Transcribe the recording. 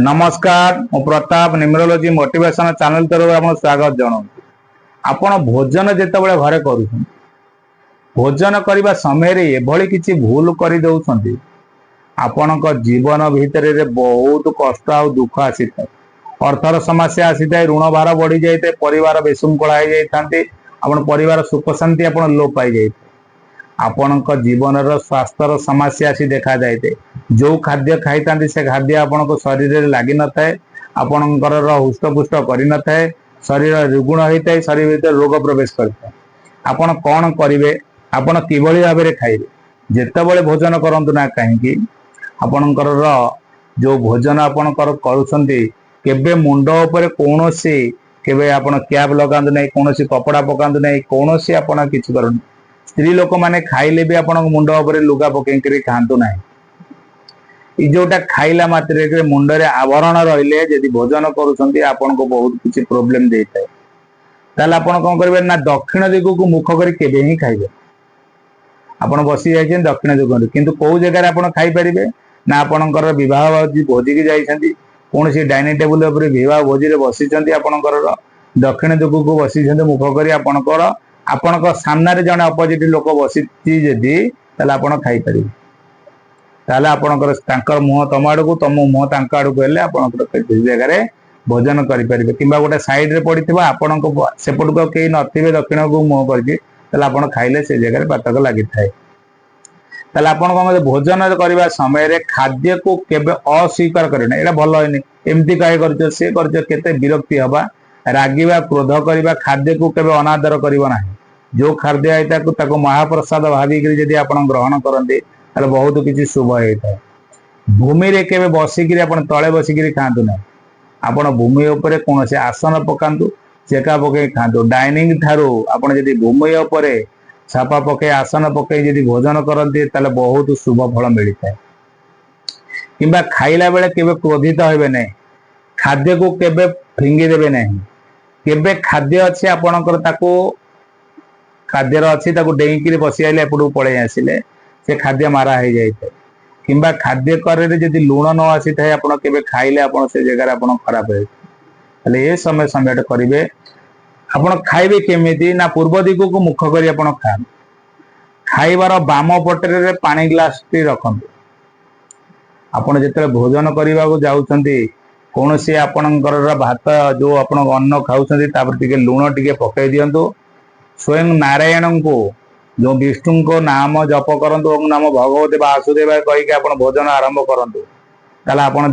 नमस्कार मु Pratap numerology motivation channel तरफ आप स्वागत जनाऊँ। आपण भोजन जितेबाला घरे कर भोजन करने समय एभली किसी भूल कर दौरान आपण जीवन भितर बहुत कष्ट आ दुख आसी था। अर्थर समस्या आसी था, ऋण भार बढ़ी जाए, परिवार विशृंखला हो जाती, आपण परिवार सुख शांति आप लोप पाई जाए, आपण जीवन स्वास्थ्य समस्या आसी देखा जाए। जो खाद्य खाई से खाद्य आपण शरीर में लगी न था, आपणकर हृष्टपुष्ट कर न था, शरीर दुर्गुण होता है, शरीर भीतर रोग प्रवेश करता है। आपण कौन करेंगे, आपण किभली भाव में खाइबे, जितेबाला भोजन करंतु ना कहीं आपणकर जो भोजन आपणकर करुछंती केबे मुंड उपरे कोनोसी केबे आपण कैप लगांतु नहीं, कोनोसी कपड़ा पकांतु नहीं, कोनोसी आपण किछि करन। स्त्री लोक माने खाइले भी आपण मुंड उपरे लुगा पकेंकरी खांतु नहीं। जोटा खाइला मात्रे मुंडरे आवरण रहिले जदि भोजन करुछंती आपण को बहुत किछि प्रॉब्लम देता है। ताले आपण कोन करबे ना दक्षिण दिगु को मुख करी केबे ही खाइबे। आपण बसी जाइछन दक्षिण दिगु किंतु को जगह आपण खाइ परिबे ना आपणकर विवाह भोजी की जाइछंती, कौन सी डाइनिंग टेबुल उपर विवाह भोजी रे बसिछंती, आपणकर दक्षिण दिगु को बसिछंती मुख करी आपणकर आपणक सामने रे जने अपोजिट लोक बसिछि जदि ताले आपण खाइ परिबे। ताले आपणकर तांकर मुह तम आडकू तम मुह तांका आडकू हेले आपणकर जगह रे भोजन करि परिबे। किंबा गोटे साइड रे पडिथिबा आपणक सेपटको केही नथिबे दक्षिण को मुह करके ताले आपण खाइले से जगह रे पातक लागि थाए। ताले आपण कोन भोजन करबा समय रे खाद्य को केबे अस्वीकार करेना, एटा भलो होइनी, एमती काहे करछ से करछ, केते विरक्ति हबा, रागिबा क्रोध करबा, खाद्य को केबे अनादर करबा नाही। जो खाद्य आइता को ताको महाप्रसाद भाबी करी जदी आपण ग्रहण करंते ताले बहुत किछि शुभ होइता। भूमि रे केबे बसिकिरी आपण तळे बसिकिरी खांतु नाही, आपण भूमि उपरे कोनोसे आसन पकांतु, चेका पके खांतु। डाइनिंग थारो आपण जदी भूमि उपरे छापा पके आसन पके जदी भोजन करंती ताले बहुत शुभ फल मिलता है। किंबा खाइला बेले केबे क्रोधित होबे नहीं, खाद्य को केबे फिंगी देबे नहीं। केबे खाद्य अछि आपणकर ताको खाद्यर अछि ताको डेंकी रे बसी आइले एपडू पळे आसिले से खाद्य मारा हो जाए। किंबा खाद्य करे जदी लूण न आसी थाए आपण केबे खाइले आपण से जगह आपण खराब होय ताले ए समय समय करिवे। आपण खाइबे केमिति ना पूर्व दिगु को मुख करी आपण खान, खाइबार बाम पटरे रे पानी ग्लास टी रखंतु। आपण जेते भोजन करबा को जाउछंती कोनोसी आपणकर भात जो आपण अन्न खाउछंती तापर टिके लूण टिके पकाई दियंतु। स्वयं नारायण को जो विष्णु को नाम जप करंतु, ओम नमो भगवते वासुदेवाय कहि के आपण भोजन आरंभ करंतु। ताला आपण